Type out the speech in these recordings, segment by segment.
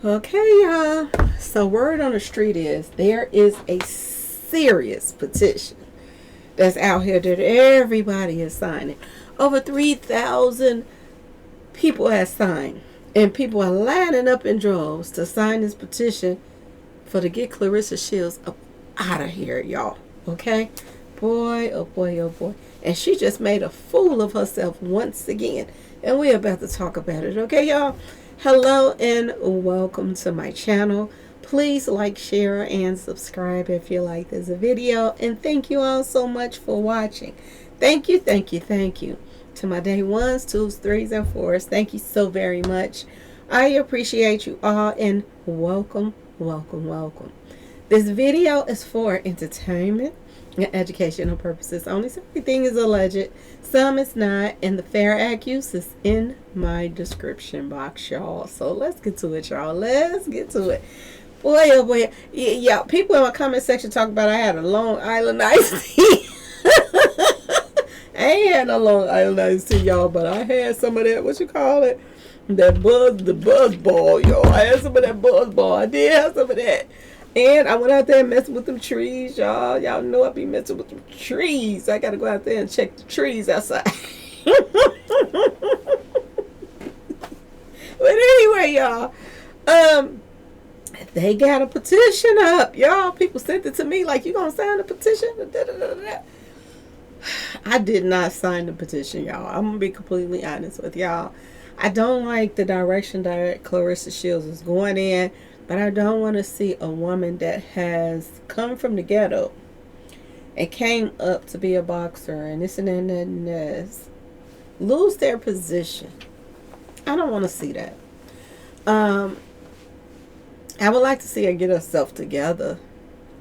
Okay, y'all. So word on the street is there is a serious petition that's out here that everybody is signing. Over 3,000 people have signed. And people are lining up in droves to sign this petition for to get Claressa Shields up out of here, y'all. Okay? Boy, oh boy, oh boy. And she just made a fool of herself once again. And we're about to talk about it, okay, y'all? Hello and welcome to my channel. Please like, share, and subscribe if you like this video. And thank you all so much for watching. Thank you, thank you, thank you. To my day ones, twos, threes, and fours, thank you so very much. I appreciate you all and welcome, welcome, welcome. This video is for entertainment and educational purposes only. So everything is alleged, some is not, and the Fair Act use is in my description box, y'all. So let's get to it, y'all. Let's get to it. Boy, oh boy. Yeah, people in my comment section talk about I had a Long Island iced tea. I ain't had no Long Island iced tea, y'all, but I had some of that, what you call it? The buzz ball, y'all. I had some of that buzz ball. I did have some of that. And I went out there and messed with them trees, y'all. Y'all know I be messing with them trees. I gotta go out there and check the trees outside. But anyway, y'all, they got a petition up, y'all. People sent it to me like, you gonna sign the petition? I did not sign the petition, y'all. I'm gonna be completely honest with y'all. I don't like the direction that Claressa Shields is going in, but I don't want to see a woman that has come from the ghetto and came up to be a boxer and this and that and this lose their position. I don't want to see that. I would like to see her get herself together.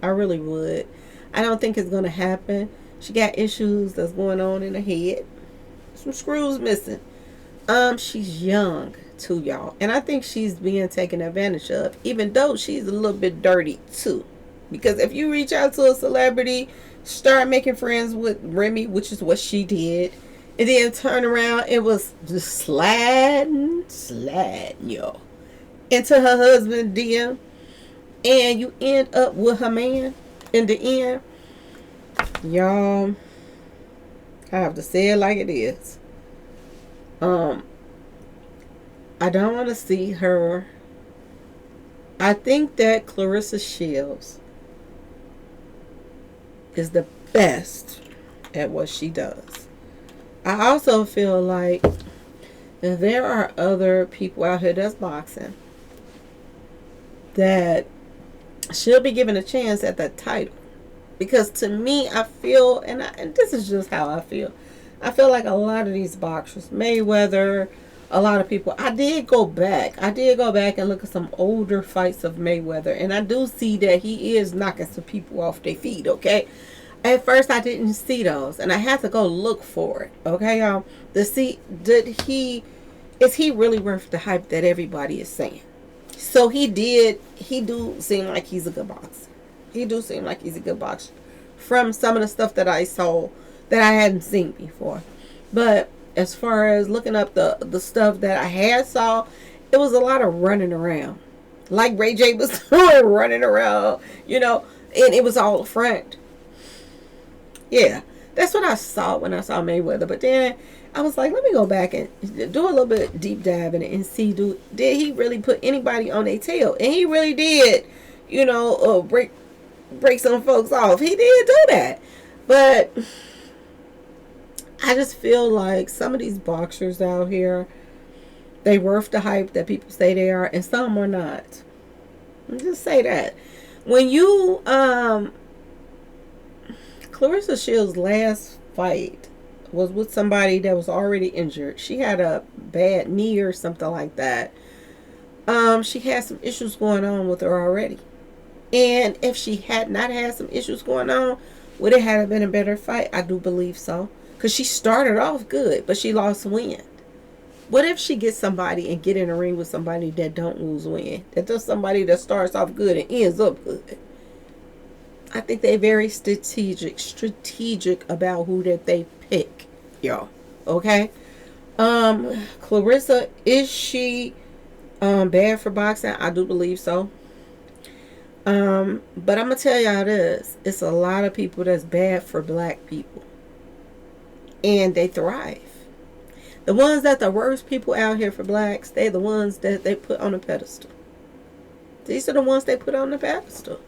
I really would. I don't think it's going to happen. She got issues that's going on in her head. Some screws missing. She's young too, y'all. And I think she's being taken advantage of, even though she's a little bit dirty too. Because if you reach out to a celebrity, start making friends with Remy, which is what she did, and then turn around, it was just sliding, y'all, into her husband DM, and you end up with her man in the end. Y'all, I have to say it like it is. I don't want to see her. I think that Claressa Shields is the best at what she does. I also feel like there are other people out here that's boxing that she'll be given a chance at that title. Because to me, I feel, and this is just how I feel like a lot of these boxers, Mayweather, a lot of people, I did go back and look at some older fights of Mayweather, and I do see that he is knocking some people off their feet, okay? At first, I didn't see those, and I had to go look for it, okay, y'all, to see, is he really worth the hype that everybody is saying? So he do seem like he's a good boxer. He do seem like he's a good boxer from some of the stuff that I saw that I hadn't seen before. But as far as looking up the stuff that I had saw, it was a lot of running around. Like Ray J was running around, you know, and it was all front. Yeah, that's what I saw when I saw Mayweather. But then I was like, let me go back and do a little bit deep dive in it and see, did he really put anybody on their tail? And he really did, you know, break some folks off. He did do that. But I just feel like some of these boxers out here, they worth the hype that people say they are, and some are not. I'll just say that. When you, Claressa Shields' last fight was with somebody that was already injured. She had a bad knee or something like that. She had some issues going on with her already. And if she had not had some issues going on, would it have been a better fight? I do believe so. Because she started off good, but she lost wind. What if she gets somebody and get in a ring with somebody that don't lose wind? That does somebody that starts off good and ends up good. I think they're very strategic about who that they pick, y'all. Okay? Claressa, is she Bad for boxing? I do believe so. But I'm gonna tell y'all this: it's a lot of people that's bad for black people, and they thrive. The ones that the worst people out here for blacks, they're the ones that they put on a pedestal. These are the ones they put on the pedestal.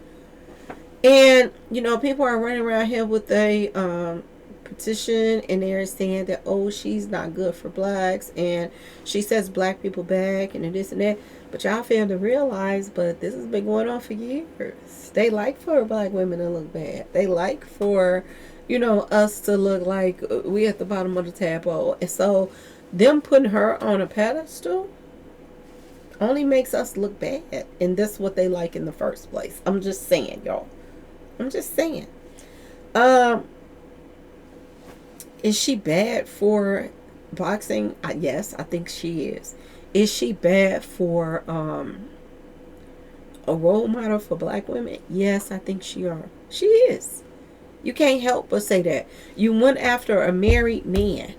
And you know, people are running around here with a petition, and they're saying that, oh, she's not good for blacks, and she says black people back, and this and that. But y'all fail to realize, but this has been going on for years. They like for black women to look bad. They like for, you know, us to look like we at the bottom of the tadpole. And so them putting her on a pedestal only makes us look bad. And that's what they like in the first place. I'm just saying, y'all. I'm just saying. Is she bad for boxing? Yes, I think she is. Is she bad for a role model for black women? Yes, I think she is. You can't help but say that. You went after a married man.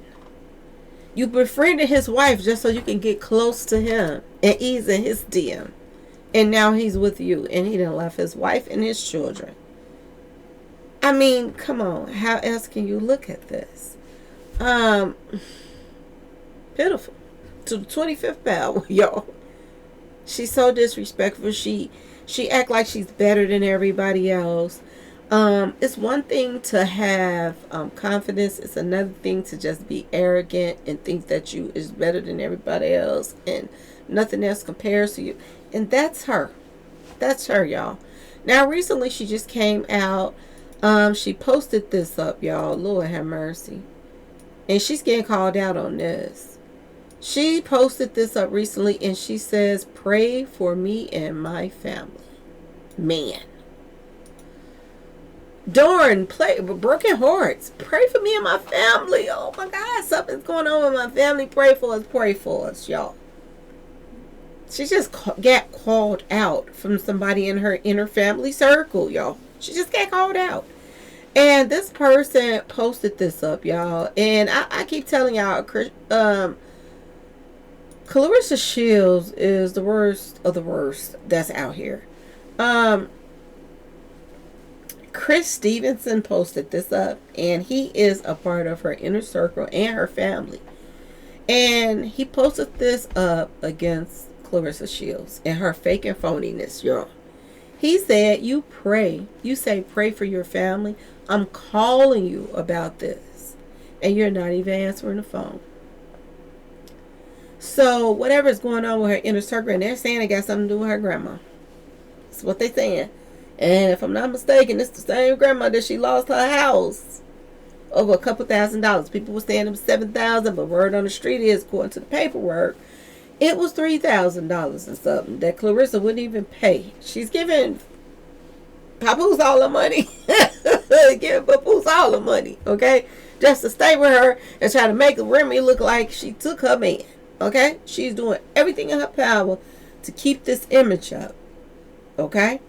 You befriended his wife just so you can get close to him and ease in his DM. And now he's with you, and he done left his wife and his children. I mean, come on. How else can you look at this? Pitiful. To the 25th power, y'all. She's so disrespectful. She act like she's better than everybody else. It's one thing to have confidence. It's another thing to just be arrogant and think that you is better than everybody else and nothing else compares to you. And that's her. That's her, y'all. Now, recently she just came out. She posted this up, y'all. Lord have mercy. And she's getting called out on this. She posted this up recently, and she says, "Pray for me and my family." Man. Darn, broken hearts. Pray for me and my family. Oh my God, something's going on with my family. Pray for us, y'all. She just got called out from somebody in her inner family circle, y'all. She just got called out. And this person posted this up, y'all. And I keep telling y'all, Claressa Shields is the worst of the worst that's out here. Chris Stevenson posted this up, and he is a part of her inner circle and her family. And he posted this up against Claressa Shields and her fake and phoniness, y'all. He said, you say pray for your family. I'm calling you about this, and you're not even answering the phone. So whatever's going on with her inner circle, and they're saying it got something to do with her grandma. That's what they're saying. And if I'm not mistaken, it's the same grandma that she lost her house over a couple $1,000s. People were saying it was $7,000, but word on the street is, according to the paperwork, it was $3,000 and something that Claressa wouldn't even pay. She's giving Papoose all her money. Giving Papoose all her money, okay? Just to stay with her and try to make Remy look like she took her man, okay? She's doing everything in her power to keep this image up, okay?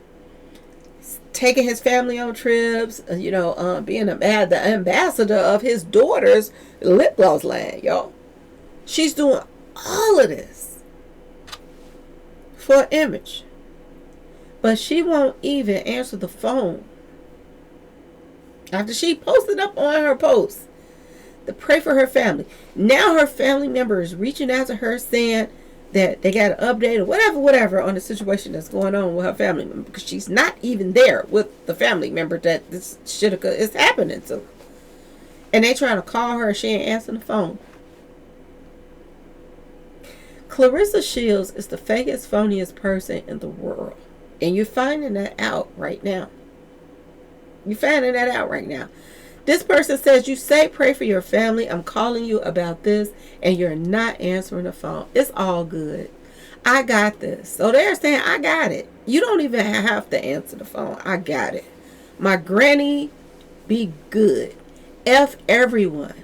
Taking his family on trips, being the ambassador of his daughter's lip gloss line, y'all. She's doing all of this for image. But she won't even answer the phone. After she posted up on her post to pray for her family. Now her family member is reaching out to her saying that they got an update or whatever on the situation that's going on with her family member, because she's not even there with the family member that this shit is happening to. And they trying to call her, she ain't answering the phone. Claressa Shields is the fakest, phoniest person in the world. And you're finding that out right now. You're finding that out right now. This person says, you say pray for your family. I'm calling you about this, and you're not answering the phone. It's all good. I got this. So they're saying, I got it. You don't even have to answer the phone. I got it. My granny be good. F everyone.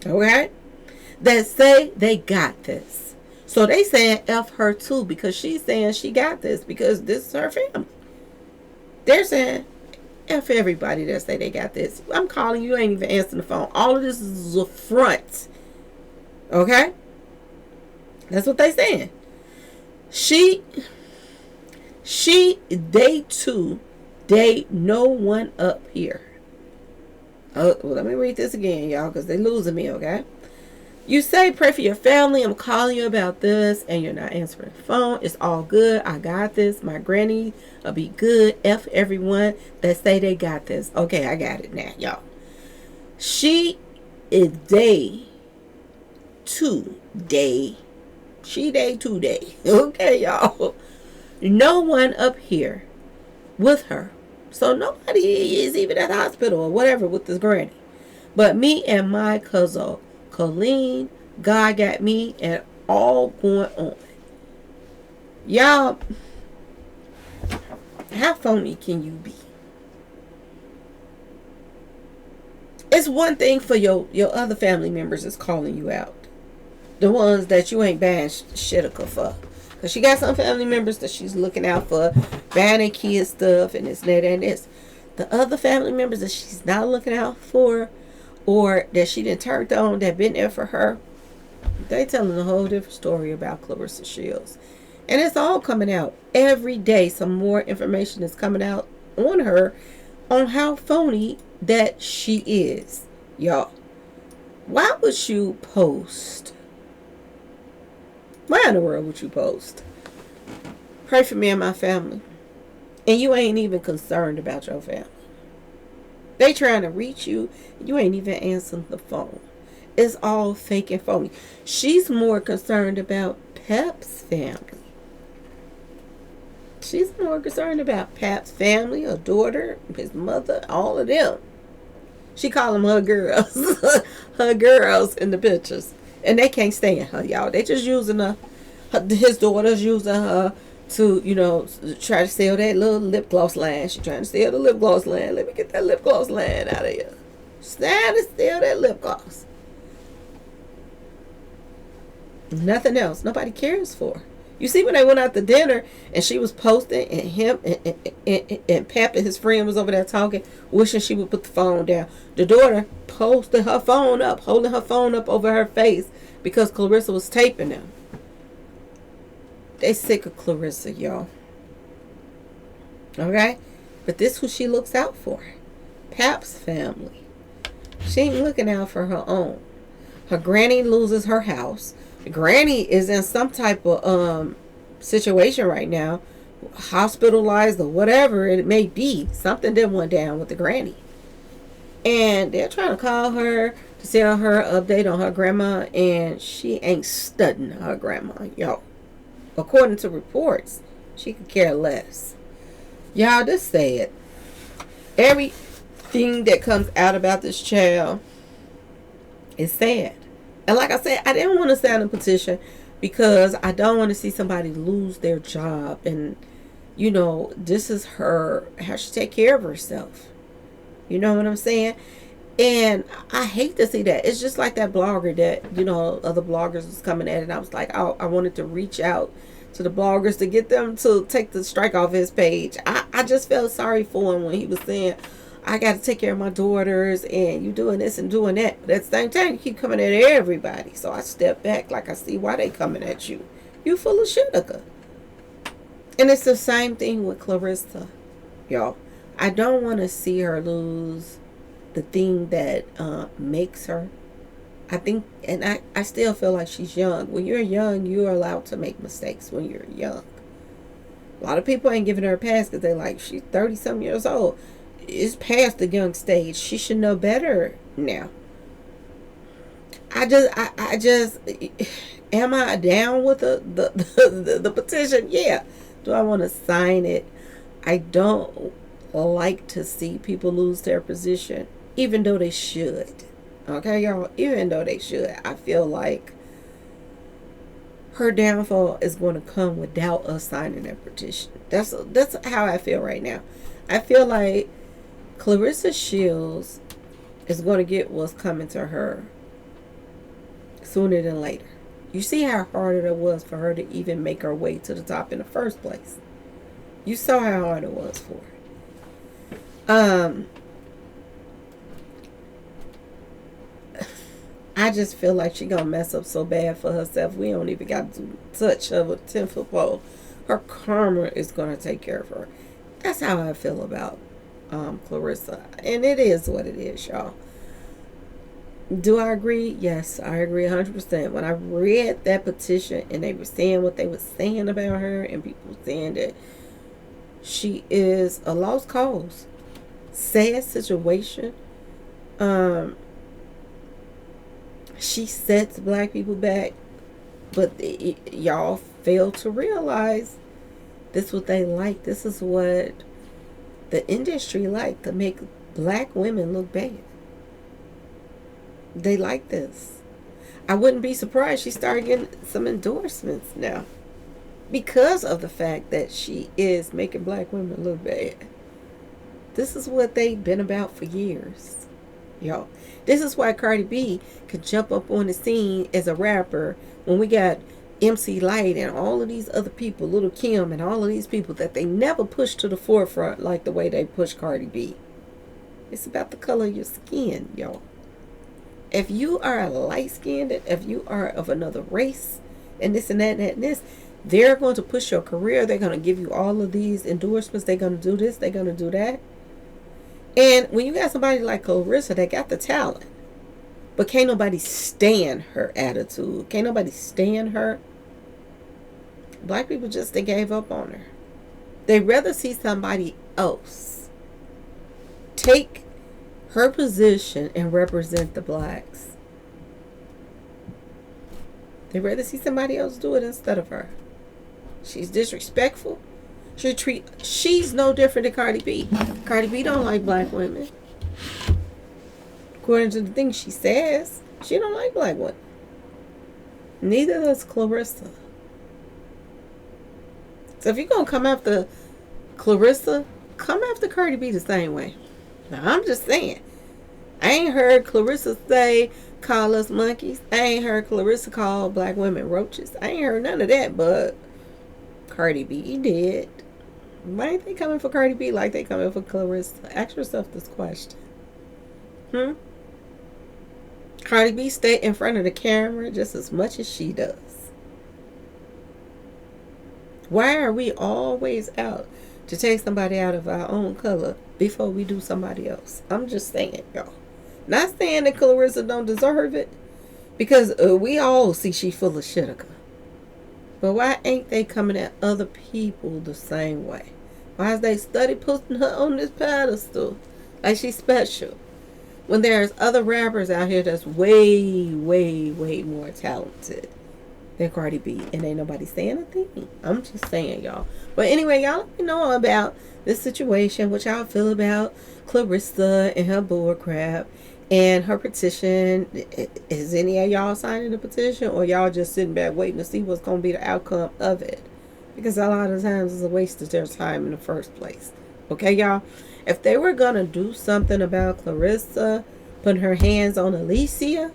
Okay? That say they got this. So they saying F her too, because she's saying she got this because this is her family. They're saying F everybody that say they got this. I'm calling you, ain't even answering the phone. All of this is a front. Okay? That's what they saying. She they no one up here. Oh, well, let me read this again, y'all, because they losing me, okay? You say pray for your family. I'm calling you about this, and you're not answering the phone. It's all good. I got this. My granny will be good. F everyone that say they got this. Okay, I got it now, y'all. She is day. She day 2 day. Okay, y'all. No one up here with her. So nobody is even at the hospital or whatever with this granny. But me and my cousin, Colleen, God got me, and all going on. Y'all, how phony can you be? It's one thing for your other family members is calling you out. The ones that you ain't buying shit for. Because she got some family members that she's looking out for, buying their kids stuff, and this, that, and this. The other family members that she's not looking out for, or that she didn't turn on, that been there for her, they telling a whole different story about Claressa Shields. And it's all coming out. Every day some more information is coming out on her, on how phony that she is. Y'all, why would you post? Why in the world would you post? Pray for me and my family. And you ain't even concerned about your family. They trying to reach you. You ain't even answering the phone. It's all fake and phony. She's more concerned about Pep's family. She's more concerned about Pep's family, her daughter, his mother, all of them. She call them her girls. Her girls in the pictures. And they can't stand her, y'all. They just using her. His daughter's using her to, try to sell that little lip gloss line. She trying to sell the lip gloss line. Let me get that lip gloss line out of here. Stand and sell that lip gloss. Nothing else. Nobody cares for her. You see when they went out to dinner and she was posting and him and Pep and his friend was over there talking, wishing she would put the phone down. The daughter posted her phone up, holding her phone up over her face because Claressa was taping them. They sick of Claressa, y'all. Okay? But this who she looks out for. Pep's family. She ain't looking out for her own. Her granny loses her house. Granny is in some type of situation right now, hospitalized or whatever it may be. Something did went down with the granny, and they're trying to call her to tell her update on her grandma, and she ain't studying her grandma, y'all. According to reports, she could care less. Y'all, this sad. Everything that comes out about this child is sad. And like I said, I didn't want to sign a petition because I don't want to see somebody lose their job. And, this is how she take care of herself. You know what I'm saying? And I hate to see that. It's just like that blogger that, other bloggers was coming at it. And I was like, I wanted to reach out to the bloggers to get them to take the strike off his page. I just felt sorry for him when he was saying, I got to take care of my daughters and you doing this and doing that. But at the same time, you keep coming at everybody. So I step back like I see why they coming at you. You full of shit. And it's the same thing with Claressa, y'all. I don't want to see her lose the thing that makes her. I think, and I still feel like she's young. When you're young, you're allowed to make mistakes when you're young. A lot of people ain't giving her a pass because they're like, she's 30-some years old. It's past the young stage. She should know better now. I just am I down with the petition? Yeah. Do I want to sign it? I don't like to see people lose their position, even though they should. Okay, y'all? Even though they should. I feel like her downfall is going to come without us signing that petition. That's how I feel right now. I feel like Claressa Shields is going to get what's coming to her sooner than later. You see how hard it was for her to even make her way to the top in the first place. You saw how hard it was for her. I just feel like she gonna mess up so bad for herself. We don't even got to touch of a 10-foot pole. Her karma is gonna take care of her. That's how I feel about Claressa, and it is what it is, y'all. Do I agree? Yes, I agree 100%. When I read that petition and they were saying what they were saying about her, and people saying that she is a lost cause, sad situation. She sets black people back, but y'all fail to realize this is what they like. This is what the industry like, to make black women look bad. They like this. I wouldn't be surprised she started getting some endorsements now because of the fact that she is making black women look bad. This is what they've been about for years, y'all. This is why Cardi B could jump up on the scene as a rapper when we got MC Lyte and all of these other people, Little Kim and all of these people that they never pushed to the forefront like the way they push Cardi B. It's about the color of your skin, y'all. If you are a light-skinned, if you are of another race, and this and that and that and this, they're going to push your career. They're going to give you all of these endorsements. They're going to do this. They're going to do that. And when you got somebody like Claressa that got the talent, but can't nobody stand her attitude, can't nobody stand her, black people just, they gave up on her. They'd rather see somebody else take her position and represent the blacks. They'd rather see somebody else do it instead of her. She's disrespectful. She's no different than Cardi B. Cardi B don't like black women. According to the things she says, she don't like black women. Neither does Claressa. So if you're going to come after Claressa, come after Cardi B the same way. Now, I'm just saying. I ain't heard Claressa say, call us monkeys. I ain't heard Claressa call black women roaches. I ain't heard none of that, but Cardi B did. Why ain't they coming for Cardi B like they coming for Claressa? Ask yourself this question. Cardi B stay in front of the camera just as much as she does. Why are we always out to take somebody out of our own color before we do somebody else? I'm just saying, y'all. Not saying that Claressa don't deserve it, because we all see she full of shit. But why ain't they coming at other people the same way? Why is they study putting her on this pedestal like she's special, when there's other rappers out here that's way, way, way more talented than Cardi B, and ain't nobody saying a thing? I'm just saying, y'all. But anyway, y'all let me know about this situation, what y'all feel about Claressa and her bull crap and her petition. Is any of y'all signing the petition, or y'all just sitting back waiting to see what's going to be the outcome of it? Because a lot of times it's a waste of their time in the first place. Okay, y'all? If they were going to do something about Claressa putting her hands on Alicia,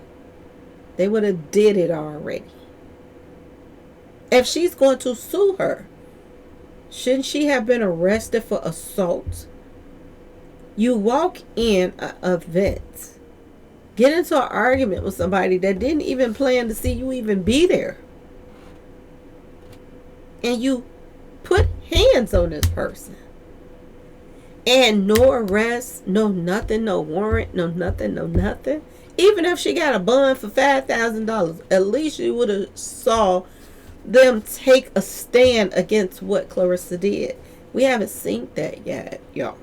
they would have did it already. If she's going to sue her, shouldn't she have been arrested for assault? You walk in an event, get into an argument with somebody that didn't even plan to see you even be there, and you put hands on this person, and no arrest, no nothing, no warrant, no nothing, no nothing. Even if she got a bond for $5,000, at least you would have saw them take a stand against what Claressa did. We haven't seen that yet, y'all.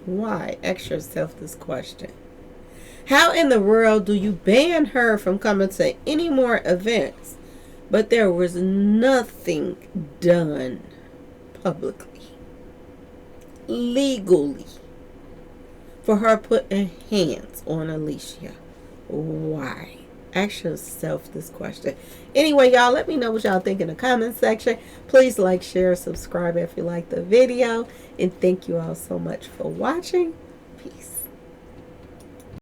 Why? Ask yourself this question. How in the world do you ban her from coming to any more events, but there was nothing done publicly, legally, for her putting hands on Alicia? Why? Ask yourself this question. Anyway, y'all, let me know what y'all think in the comment section. Please like, share, subscribe if you like the video. And thank you all so much for watching. Peace.